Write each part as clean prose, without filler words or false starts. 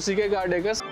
CK car decors.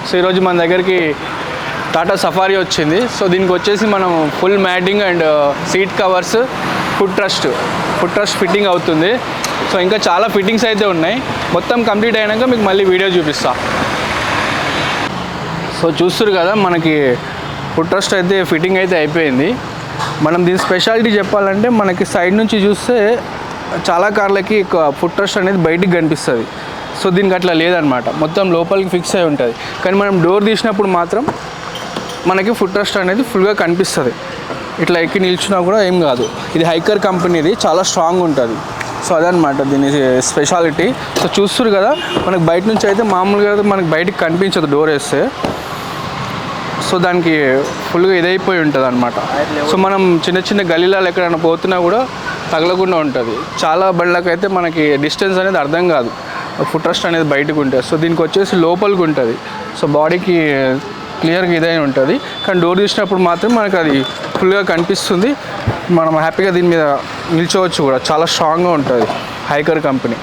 So ఈరోజు మన దగ్గరికి టాటా సఫారీ వచ్చింది. సో దీనికి వచ్చేసి మనం full matting and seat covers, foot trust fitting అవుతుంది. సో ఇంకా చాలా ఫిట్టింగ్స్ అయితే ఉన్నాయి. మొత్తం కంప్లీట్ అయినాక మీకు మళ్ళీ వీడియో చూపిస్తా. సో చూస్తారు కదా, మనకి ఫుట్ ట్రస్ట్ అయితే ఫిట్టింగ్ అయితే అయిపోయింది. మనం దీని స్పెషాలిటీ చెప్పాలంటే, మనకి సైడ్ నుంచి చూస్తే చాలా కార్లకి ఫుట్ ట్రస్ట్ అనేది బయటికి కనిపిస్తుంది. సో దీనికి అట్లా లేదనమాట, మొత్తం లోపలికి ఫిక్స్ అయి ఉంటుంది. కానీ మనం డోర్ తీసినప్పుడు మాత్రం మనకి ఫుట్ రెస్ట్ అనేది ఫుల్గా కనిపిస్తుంది. ఇట్లా ఎక్కి నిల్చున్నా కూడా ఏం కాదు. ఇది హైకర్ కంపెనీది, చాలా స్ట్రాంగ్ ఉంటుంది. సో అదనమాట దీని స్పెషాలిటీ. సో చూస్తారు కదా, మనకి బయట నుంచి అయితే మామూలుగా మనకి బయటికి కనిపించదు డోర్ వేస్తే. సో దానికి ఫుల్గా ఇదైపోయి ఉంటుంది అనమాట. సో మనం చిన్న చిన్న గలీలాలు ఎక్కడైనా పోతున్నా కూడా తగలకుండా ఉంటుంది. చాలా బండ్లకైతే మనకి డిస్టెన్స్ అనేది అర్థం కాదు, ఫుట్ రెస్ట్ అనేది బయటకు ఉంటుంది. సో దీనికి వచ్చేసి లోపలికి ఉంటుంది. సో బాడీకి క్లియర్గా ఇదై ఉంటుంది. కానీ డోర్ తీసినప్పుడు మాత్రం మనకు అది ఫుల్గా కనిపిస్తుంది. మనం హ్యాపీగా దీని మీద నిల్చోవచ్చు కూడా. చాలా స్ట్రాంగ్గా ఉంటుంది హైకర్ కంపెనీ.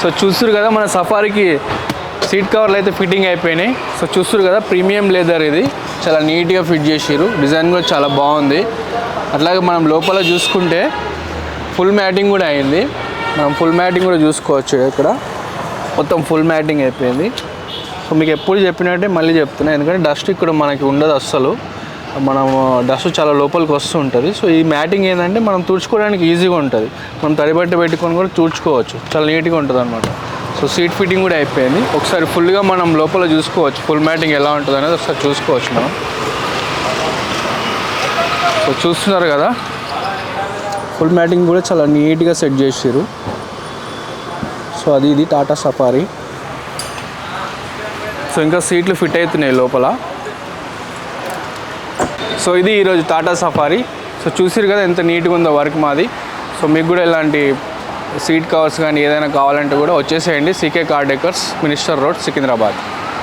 సో చూస్తారు కదా, మన సఫారీకి సీట్ కవర్లు అయితే ఫిట్టింగ్ అయిపోయినాయి. సో చూస్తారు కదా, ప్రీమియం లెదర్ ఇది, చాలా నీట్గా ఫిట్ చేసారు. డిజైన్ కూడా చాలా బాగుంది. అట్లాగే మనం లోపల చూసుకుంటే ఫుల్ మ్యాటింగ్ కూడా అయింది. మనం ఫుల్ మ్యాటింగ్ కూడా చూసుకోవచ్చు. ఇక్కడ మొత్తం ఫుల్ మ్యాటింగ్ అయిపోయింది. సో మీకు ఎప్పుడు చెప్పినట్టే మళ్ళీ చెప్తున్నాను, ఎందుకంటే డస్ట్ ఇక్కడ మనకి ఉండదు అస్సలు. మనం డస్ట్ చాలా లోపలికి వస్తూ ఉంటుంది. సో ఈ మ్యాటింగ్ ఏంటంటే మనం తుడుచుకోవడానికి ఈజీగా ఉంటుంది. మనం తడిబట్ట పెట్టుకొని కూడా తుడుచుకోవచ్చు, చాలా నీట్గా ఉంటుంది అనమాట. సో సీట్ ఫిట్టింగ్ కూడా అయిపోయింది. ఒకసారి ఫుల్గా మనం లోపల చూసుకోవచ్చు, ఫుల్ మ్యాటింగ్ ఎలా ఉంటుంది అనేది ఒకసారి చూసుకోవచ్చు మనం. సో చూస్తున్నారు కదా, ఫుల్ మ్యాటింగ్ కూడా చాలా నీట్గా సెట్ చేసారు. సో ఇది టాటా సఫారీ. సో ఇంకా సీట్లు ఫిట్ అవుతున్నాయి లోపల. సో ఇది ఈరోజు టాటా సఫారీ. సో చూసిరు కదా ఎంత నీట్గా ఉందో వర్క్ మాది. సో మీకు కూడా ఇలాంటి సీట్ కవర్స్ కానీ ఏదైనా కావాలంటే కూడా వచ్చేసేయండి. CK car decors, minister road, Secunderabad.